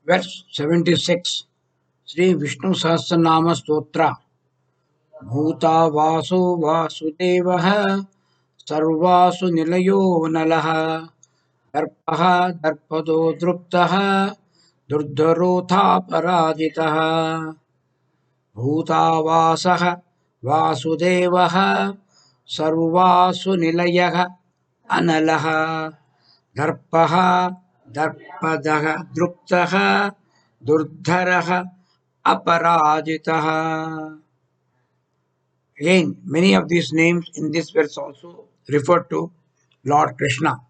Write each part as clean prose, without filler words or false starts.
Verse 76. Sri Vishnu Sahasranaama Stotra. Bhuta Vasu Vasudevaha Sarvasu Nilayo Nalaha Darpaha Darpado Druptaha Durdharotha Paraditaha Bhuta Vasaha Vasudevaha Sarvasu Nilayaha Analaha Darpaha Darpadaha Druptaha Durdharaha Aparajitaha. Again, many of these names in this verse also refer to Lord Krishna.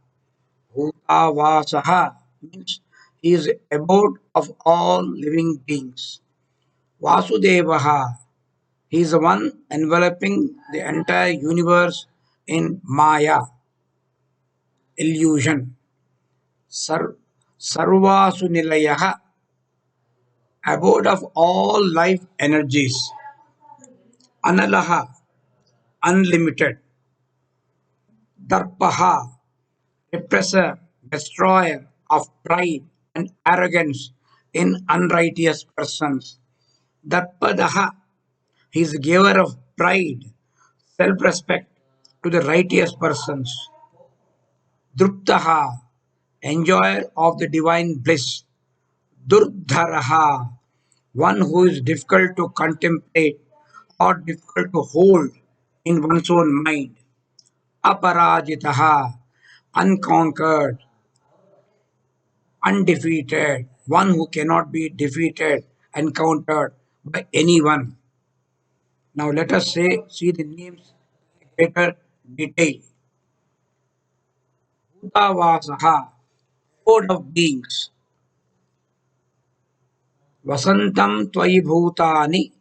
Bhutavasaha means he is abode of all living beings. Vasudevaha, he is the one enveloping the entire universe in Maya, illusion. Sarvasu Nilayaha, abode of all life energies. Analaha, unlimited. Darpaha, repressor, destroyer of pride and arrogance in unrighteous persons. Darpadaha, he is giver of pride, self-respect to the righteous persons. Druptaha, enjoyer of the divine bliss. Durdharaha, one who is difficult to contemplate or difficult to hold in one's own mind. Aparajitaha, unconquered, undefeated, one who cannot be defeated, encountered by anyone. Now let us see the names in greater detail. Bhutavasaha, abode of beings. Vasantam tvayi bhutani,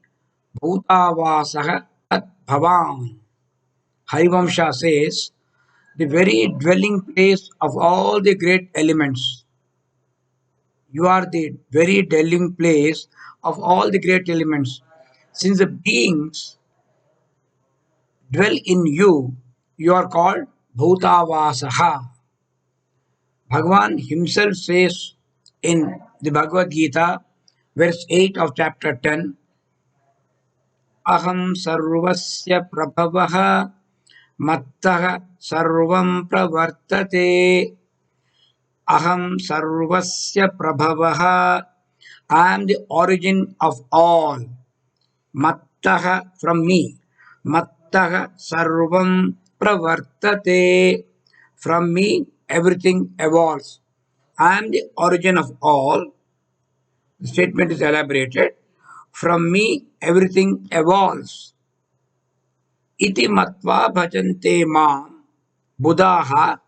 bhutavasaha tat bhavan. Harivamsha says, the very dwelling place of all the great elements. You are the very dwelling place of all the great elements. Since the beings dwell in you, you are called Bhutavasaha. Bhagavan himself says in the Bhagavad Gita, verse 8 of chapter 10, Aham sarvasya prabhavaha mattaha sarvam pravartate. Aham sarvasya prabhavaha. I am the origin of all. Mattaha, from me. Mattaha sarvam pravartate. From me everything evolves. I am the origin of all. The statement is elaborated. From me everything evolves. Iti matva bhajante mam. Buddha,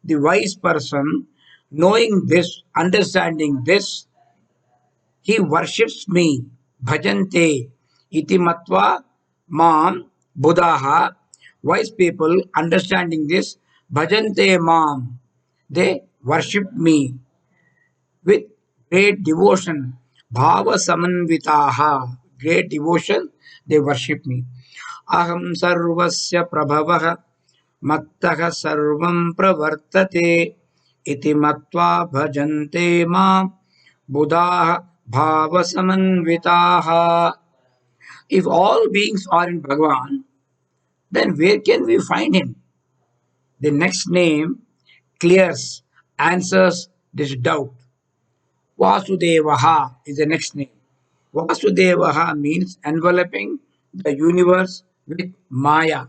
the wise person, knowing this, understanding this, he worships me. Bhajante iti matva mam. Buddha, wise people understanding this, bhajante mam, they worship me with great devotion. Bhava samanvitaha, great devotion, they worship me. Aham sarvasya prabhavah mattaha sarvam pravartate iti matva bhajante mam. Buddha bhava samanvitaha. If all beings are in Bhagavan, then where can we find him? The next name clears, answers this doubt. Vasudevaha is the next name. Vasudevaha means enveloping the universe with Maya.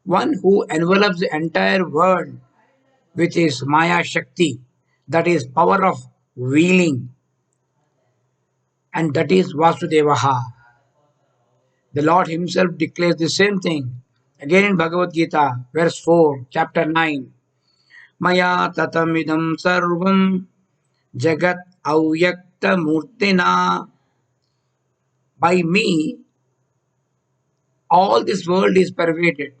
One who envelops the entire world with his Maya Shakti, that is power of wheeling, and that is Vasudevaha. The Lord Himself declares the same thing. Again in Bhagavad Gita, verse 4, chapter 9. Maya tatamidam sarvam jagat avyakta murtina. By me, all this world is pervaded.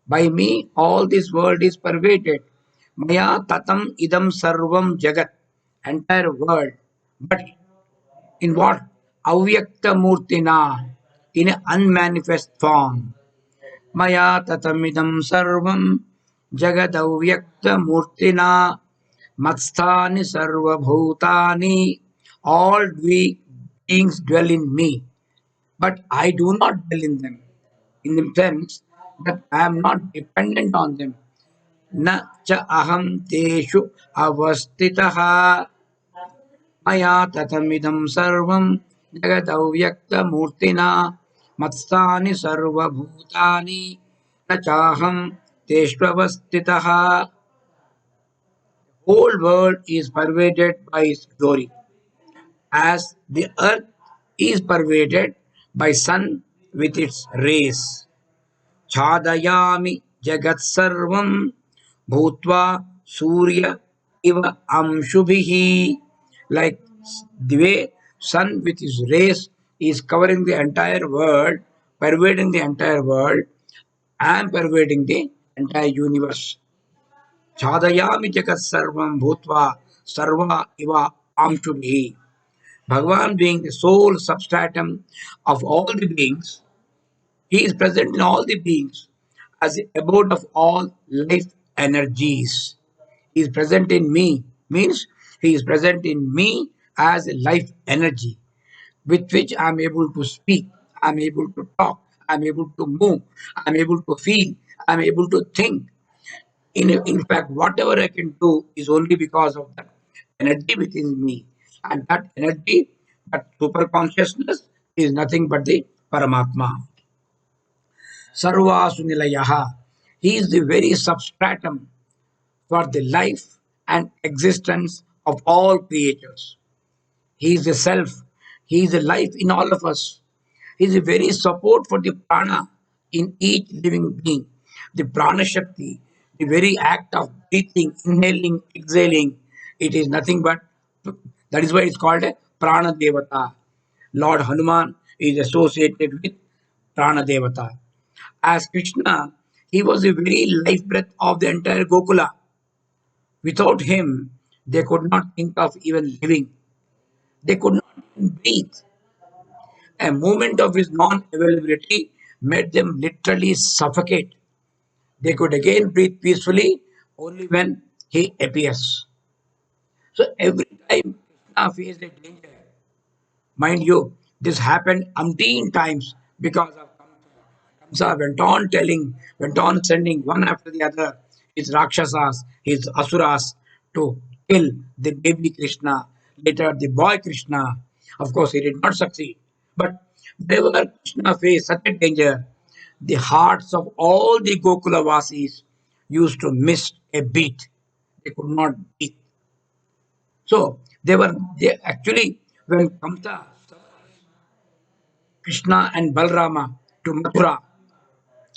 By me, all this world is pervaded. Maya tatam idam sarvam jagat. Entire world. But in what? Avyakta murtina. In an unmanifest form. Maya tatamidam sarvam jagadavyakta murtina. Matstani sarvabhutani. All we beings dwell in me, but I do not dwell in them. In the sense that I am not dependent on them. Na cha aham teshu avastitaha maya tatamidam sarvam jagadauvyaktamurtina matsani sarvabhutani na chaham teshvavastitaha. Whole world is pervaded by His glory, as the earth is pervaded by sun with its rays. Chadayami jagat sarvam bhutva surya iva amshubhihi. Like the way sun with his rays is covering the entire world, pervading the entire world, I am pervading the entire universe. Chadayami jagat sarvam bhutva sarva iva amshubhihi. Bhagavan being the sole substratum of all the beings, he is present in all the beings as the abode of all life energies. He is present in me, means he is present in me as a life energy with which I am able to speak, I am able to talk, I am able to move, I am able to feel, I am able to think. In fact, whatever I can do is only because of that energy within me. And that energy, that super consciousness, is nothing but the Paramatma. Sarvasunilayaha. He is the very substratum for the life and existence of all creatures. He is the self. He is the life in all of us. He is the very support for the prana in each living being. The prana shakti, the very act of breathing, inhaling, exhaling, it is nothing but, that is why it's called a prana devata. Lord Hanuman is associated with prana devata. As Krishna, he was the very life breath of the entire Gokula. Without him, they could not think of even living. They could not even breathe. A moment of his non availability made them literally suffocate. They could again breathe peacefully only when he appears. So every time Krishna faced a danger, mind you, this happened umpteen times because of Kamsa went on sending one after the other his Rakshasas, his Asuras to kill the baby Krishna, later the boy Krishna. Of course, he did not succeed. But whenever Krishna faced such a danger, the hearts of all the Gokula Vasis used to miss a beat. They could not beat. So they actually when Kamsa, Krishna and Balrama to Mathura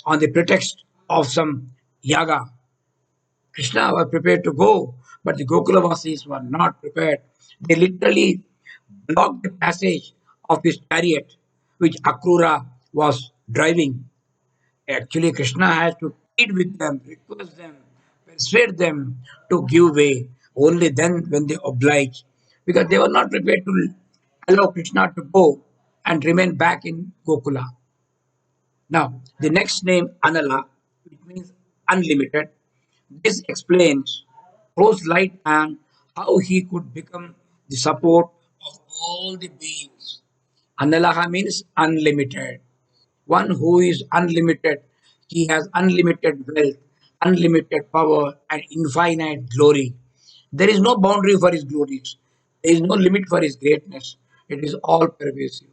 on the pretext of some yaga. Krishna was prepared to go, but the Gokulavasis were not prepared. They literally blocked the passage of his chariot, which Akrura was driving. Actually, Krishna has to plead with them, request them, persuade them to give way. Only then, when they oblige, because they were not prepared to allow Krishna to go and remain back in Gokula. Now, the next name, Anala, which means unlimited, this explains Rose light and how he could become the support of all the beings. Analaha means unlimited. One who is unlimited, he has unlimited wealth, unlimited power, and infinite glory. There is no boundary for his glories. There is no limit for his greatness. It is all pervasive.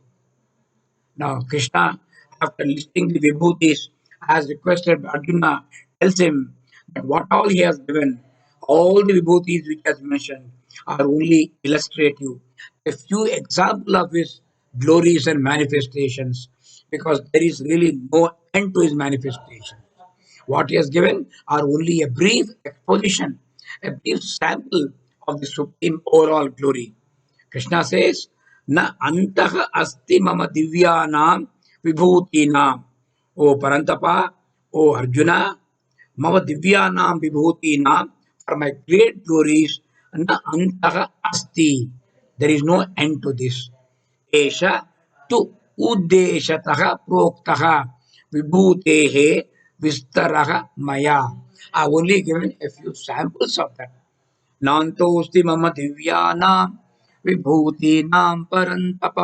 Now, Krishna, after listing the vibhutis as requested by Arjuna, tells him that what all he has given, all the vibhutis which he has mentioned, are only illustrative. A few examples of his glories and manifestations, because there is really no end to his manifestation. What he has given are only a brief exposition, a brief sample of the supreme overall glory. Krishna says, Na antah asti mama divyanam vibhutinam. O Parantapa, O Arjuna, mama divyanam vibhutinam, for my great glories, na antah asti. There is no end to this. Esha tu uddeshatah proktah vibhutehe vistaraha maya. I have only given a few samples of that. नान्तोऽस्ति मम दिव्यानां विभूतीनां परन्तप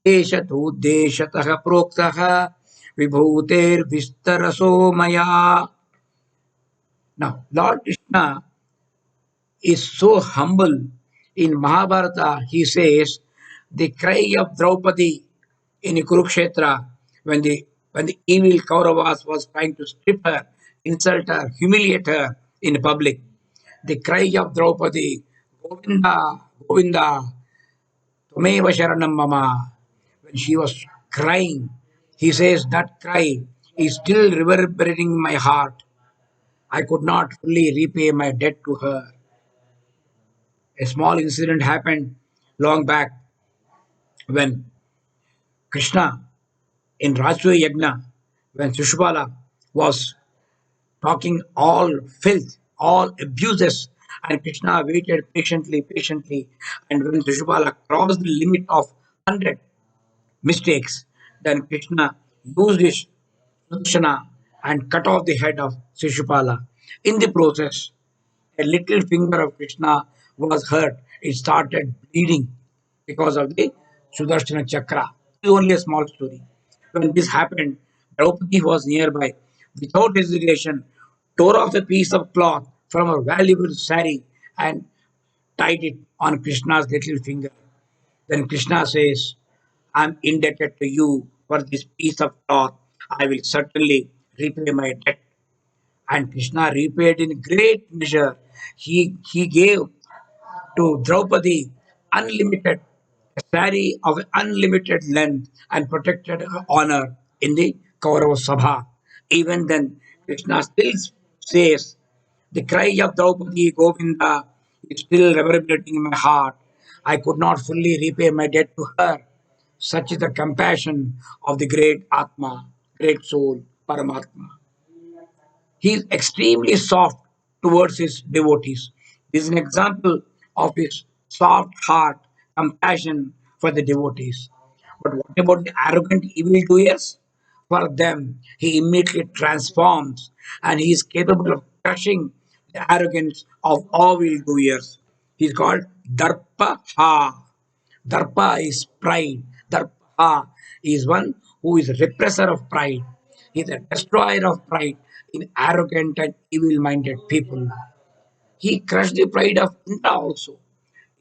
एष तोद्देशतः प्रोक्तः विभूतेर्विस्तरसो मया. Now, Lord Krishna is so humble. In Mahabharata, he says, the cry of Draupadi in Kurukshetra when the evil Kauravas was trying to strip her, insult her, humiliate her in public. The cry of Draupadi, Govinda, Govinda, Tumeva Sharanam Mama, when she was crying, he says that cry is still reverberating in my heart. I could not fully repay my debt to her. A small incident happened long back when Krishna in Rajsuya Yagna, when Sushupala was talking all filth, all abuses, and Krishna waited patiently, patiently, and when Sushupala crossed the limit of 100 mistakes, then Krishna used his Sudarshana and cut off the head of Shishupala. In the process, a little finger of Krishna was hurt. It started bleeding because of the Sudarshana Chakra. It's only a small story. When this happened, Draupadi was nearby. Without hesitation, tore off a piece of cloth from her valuable sari and tied it on Krishna's little finger. Then Krishna says, I'm indebted to you for this piece of cloth. I will certainly repay my debt. And Krishna repaid in great measure. He gave to Draupadi unlimited, a saree of unlimited length and protected her honor in the Kaurava Sabha. Even then, Krishna still says, the cry of Draupadi Govinda is still reverberating in my heart. I could not fully repay my debt to her. Such is the compassion of the great Atma, great soul, Paramatma. He is extremely soft towards his devotees. This is an example of his soft heart, compassion for the devotees. But what about the arrogant evildoers? For them, he immediately transforms and he is capable of crushing the arrogance of all evildoers. He is called Darpaha. Darpa is pride. Darpa is one who is a repressor of pride. He is a destroyer of pride in arrogant and evil minded people. He crushed the pride of Indra also.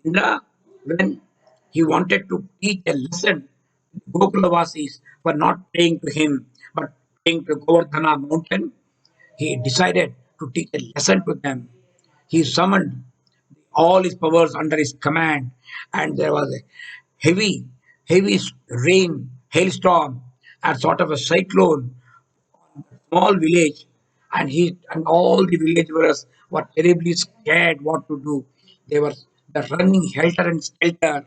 Indra, when he wanted to teach a lesson to Gokulavasis for not praying to him but praying to Govardhana mountain, he decided to teach a lesson to them. He summoned all his powers under his command, and there was a heavy, heavy rain, hailstorm, and sort of a cyclone, small village, and he and all the villagers were terribly scared what to do. They were the running helter and skelter.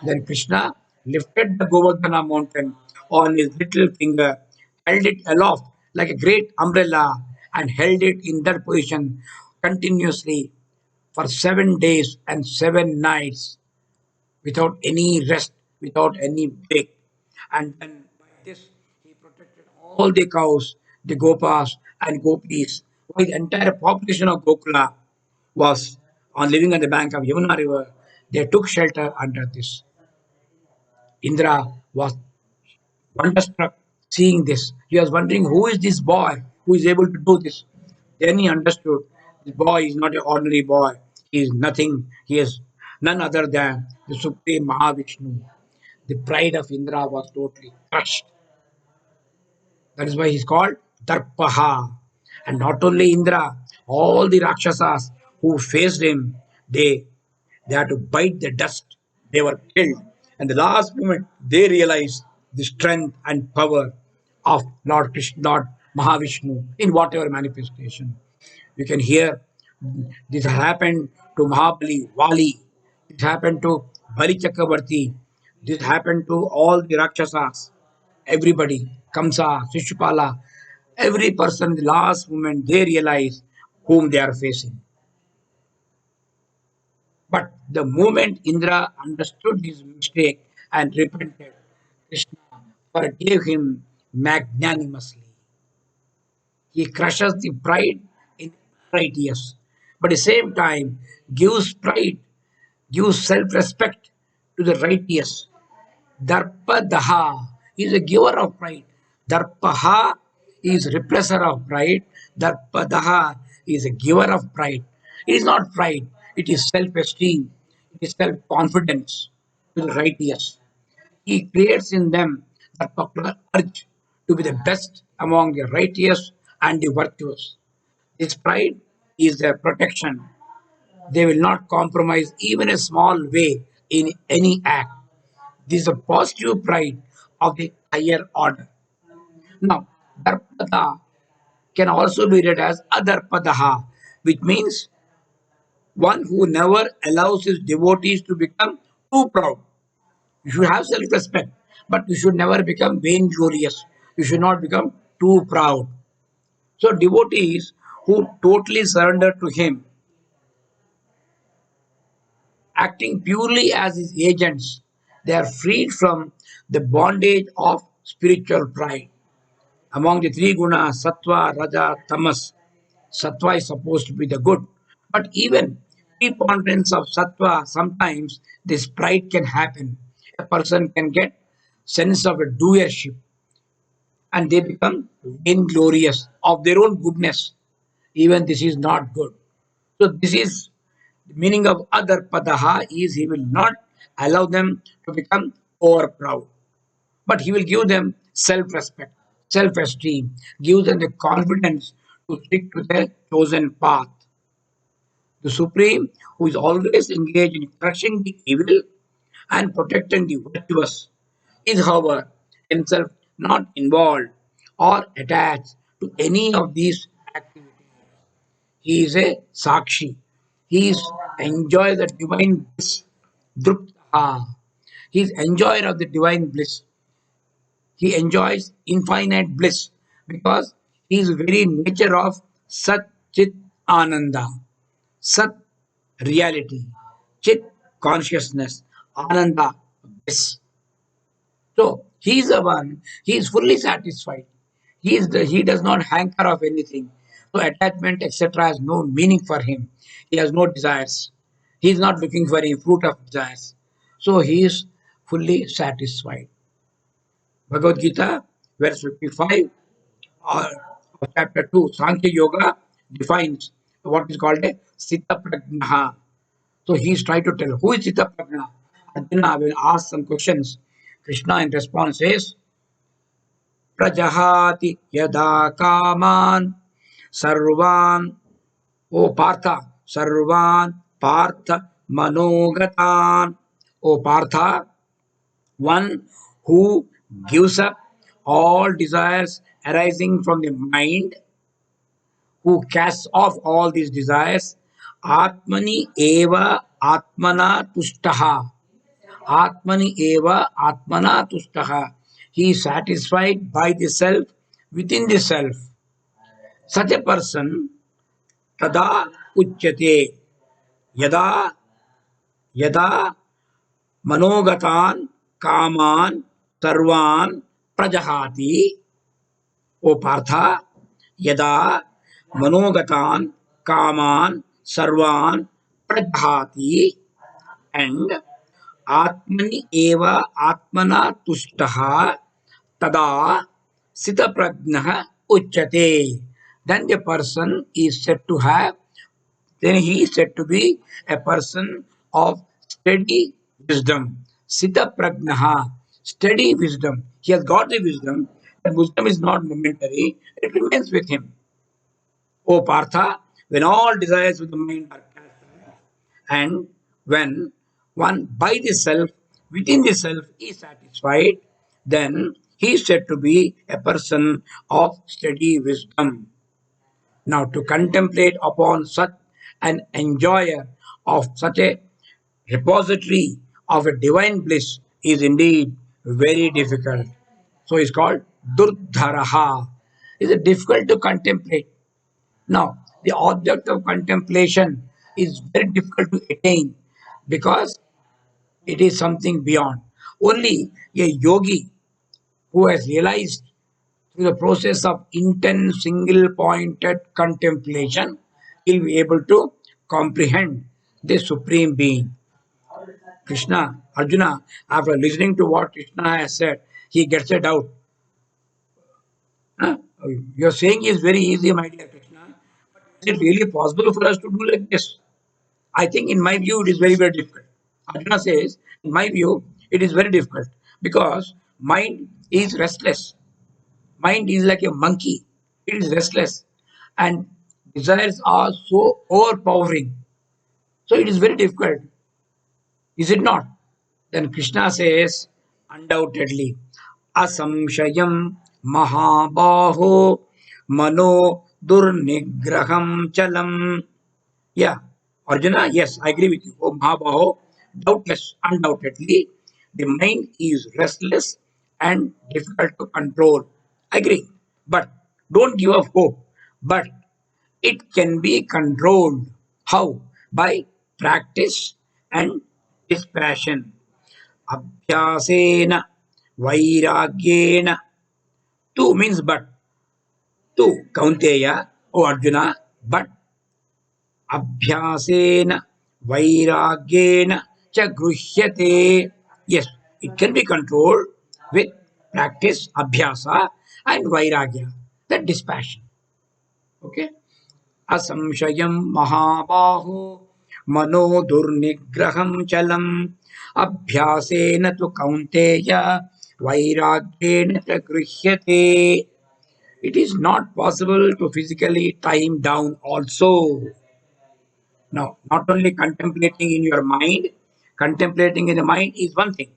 Then Krishna lifted the Govardhana mountain on his little finger, held it aloft like a great umbrella, and held it in that position continuously for 7 days and 7 nights without any rest, without any break. And then by this, he protected all the cows, the gopas and gopis, while the entire population of Gokula was on living on the bank of Yamuna river. They took shelter under this. Indra was wonderstruck seeing this. He was wondering who is this boy who is able to do this. Then he understood this boy is not an ordinary boy. He is nothing. He is none other than the supreme Mahavishnu. The pride of Indra was totally crushed. That is why he's called Darpaha. And not only Indra, all the Rakshasas who faced him, they had to bite the dust. They were killed. And the last moment, they realized the strength and power of Lord Krishna, Lord Mahavishnu in whatever manifestation. You can hear this happened to Mahabali, Vali. It happened to Bali Chakravarti. This happened to all the Rakshasas. Everybody, Kamsa, Shishupala, every person in the last moment, they realize whom they are facing. But the moment Indra understood his mistake and repented, Krishna forgave him magnanimously. He crushes the pride in pride, yes. but at the same time gives pride, gives self-respect to the righteous. Darpadaha is a giver of pride. Darpaha is repressor of pride. Darpadaha is a giver of pride. It is not pride, it is self-esteem, it is self-confidence to the righteous. He creates in them that particular urge to be the best among the righteous and the virtuous. This pride is their protection. They will not compromise even a small way in any act. This is a positive pride of the higher order. Now, Darpada can also be read as Adarpadaha, which means one who never allows his devotees to become too proud. You should have self respect, but you should never become vainglorious. You should not become too proud. So, devotees who totally surrender to him, acting purely as his agents, they are freed from the bondage of spiritual pride. Among the three gunas, sattva, raja, tamas, sattva is supposed to be the good. But even preponderance of sattva, sometimes this pride can happen. A person can get sense of a doership and they become vainglorious of their own goodness. Even this is not good. So this is the meaning of other padaha is he will not allow them to become over proud, but he will give them self-respect, self-esteem, give them the confidence to stick to their chosen path. The Supreme, who is always engaged in crushing the evil and protecting the virtuous, is, however, himself not involved or attached to any of these activities. He is a Sakshi. He is enjoy the divine bliss. Druptaha. He is enjoyer of the divine bliss. He enjoys infinite bliss because he is very nature of Sat Chit Ananda. Sat reality, Chit consciousness, Ananda bliss. So he is the one, he is fully satisfied. He does not hanker of anything. So attachment, etc., has no meaning for him. He has no desires. He is not looking for any fruit of desires. So he is fully satisfied. Bhagavad Gita, verse 55 of chapter 2, Sankhya Yoga defines what is called a Sita Prajnaha. So he is trying to tell who is Sita Prajna. Arjuna will ask some questions. Krishna in response says, Prajahati yada kaman sarvan, O Partha, sarvan Partha manogatan. O Partha, one who gives up all desires arising from the mind, who casts off all these desires, Atmani eva Atmana tushtaha. Atmani eva Atmana tushtaha. He is satisfied by the self within the self. Such a person, tada uchyate, yada yada manogatan kaman sarvan prajahati. O Partha, yada manogatan kaman sarvan prajahati, and atmani eva atmana tushtaha tada sita prajnaha uchyate. Then the person is said to have, then he is said to be a person of steady wisdom. Sita prajnaha, steady wisdom. He has got the wisdom. That wisdom is not momentary, it remains with him. O Partha, when all desires of the mind are cast away, and when one by the self, within the self, is satisfied, then he is said to be a person of steady wisdom. Now, to contemplate upon such an enjoyer of such a repository of a divine bliss is indeed very difficult. So, it's called Durdharaha. It's difficult to contemplate. Now, the object of contemplation is very difficult to attain because it is something beyond. Only a yogi who has realized through the process of intense single pointed contemplation, he'll be able to comprehend this supreme being. Krishna, Arjuna, after listening to what Krishna has said, he gets a doubt. Huh? You're saying is very easy, my dear Krishna. Is it really possible for us to do like this? I think, in my view, it is very, very difficult. Arjuna says, in my view, it is very difficult because mind is restless. Mind is like a monkey. It is restless. And desires are so overpowering. So it is very difficult. Is it not? Then Krishna says, undoubtedly, asamshayam mahabaho mano durnigraham chalam. Yeah, Arjuna, yes, I agree with you. Oh, Mahabaho, doubtless, undoubtedly, the mind is restless and difficult to control. I agree. But don't give up hope. But it can be controlled. How? By practice and dispassion. Abhyasena, vairagyena. Two means but. Two, Kaunteya, O Arjuna, but अभ्यासेन वैराग्येन च गृह्यते. Yes, it can be controlled with practice, abhyasa, and vairagya, that dispassion. Okay. Asamshayam mahabahu mano durnigraham chalam abhyasena tu kaunteya vairagyena cha grishyate. It is not possible to physically time down also. Now, not only contemplating in your mind, contemplating in the mind is one thing.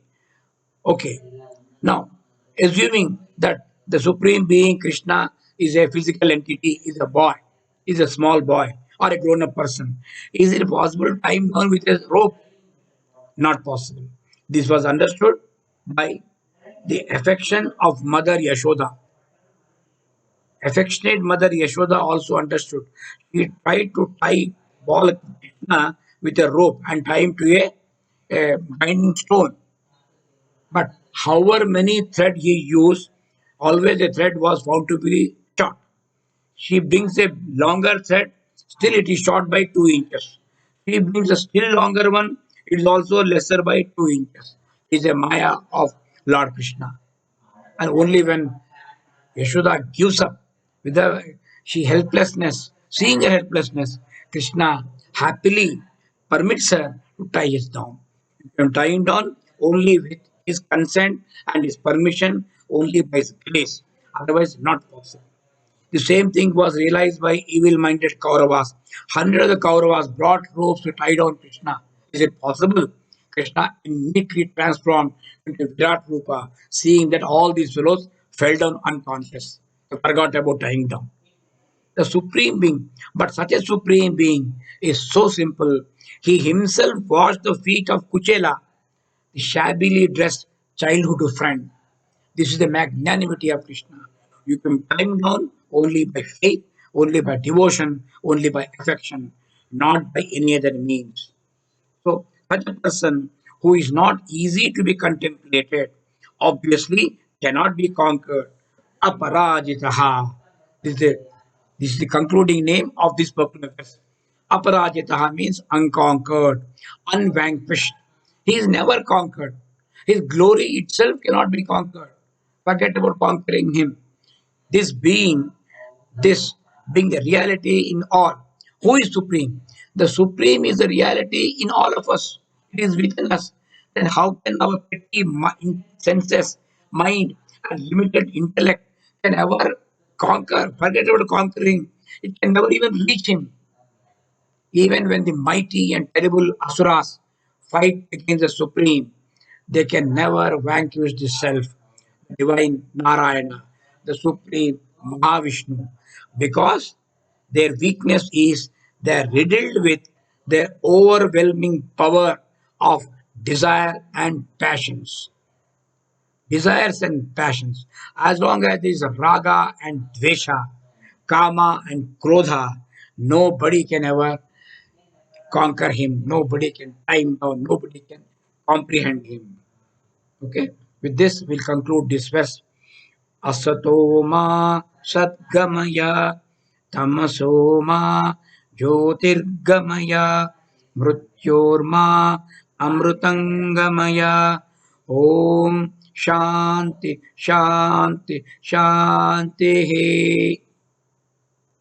Okay. Now, assuming that the Supreme Being Krishna is a physical entity, is a boy, is a small boy, or a grown up person, is it possible to time down with a rope? Not possible. This was understood by the affection of Mother Yashoda. Affectionate Mother Yashoda also understood. She tried to tie Bal Krishna with a rope and tie him to a binding stone. But however many thread he used, always the thread was found to be short. She brings a longer thread, still it is short by 2 inches. She brings a still longer one, it is also lesser by 2 inches. It is a Maya of Lord Krishna. And only when Yashoda gives up with she helplessness, seeing her helplessness, Krishna happily permits her to tie it down. You can tie him down only with his consent and his permission, only by his grace. Otherwise, not possible. The same thing was realized by evil-minded Kauravas. Hundreds of the Kauravas brought ropes to tie down Krishna. Is it possible? Krishna immediately transformed into Virat Rupa, seeing that all these fellows fell down unconscious. They forgot about tying down. The Supreme Being, but such a Supreme Being is so simple. He himself washed the feet of Kuchela, the shabbily dressed childhood friend. This is the magnanimity of Krishna. You can climb down only by faith, only by devotion, only by affection, not by any other means. So, such a person who is not easy to be contemplated obviously cannot be conquered. Aparajitaha. This is the, this is the concluding name of this particular verse. Aparajitaha means unconquered, unvanquished. He is never conquered. His glory itself cannot be conquered. Forget about conquering him. This being, this being the reality in all. Who is supreme? The supreme is the reality in all of us. It is within us. Then how can our petty senses, mind, and limited intellect can ever conquer? Forget about conquering. It can never even reach him. Even when the mighty and terrible asuras fight against the supreme, they can never vanquish the self, divine Narayana, the supreme Mahavishnu, because their weakness is they are riddled with their overwhelming power of desire and passions. Desires and passions. As long as there is raga and dvesha, kama and krodha, nobody can ever conquer him. Nobody can tie him down. Nobody can comprehend him. Okay. With this, we'll conclude this verse. Asatoma satgamaya tamasoma ज्योतिर्गमय मृत्योर्मा अमृतंगमय Om Shanti Shanti Shanti.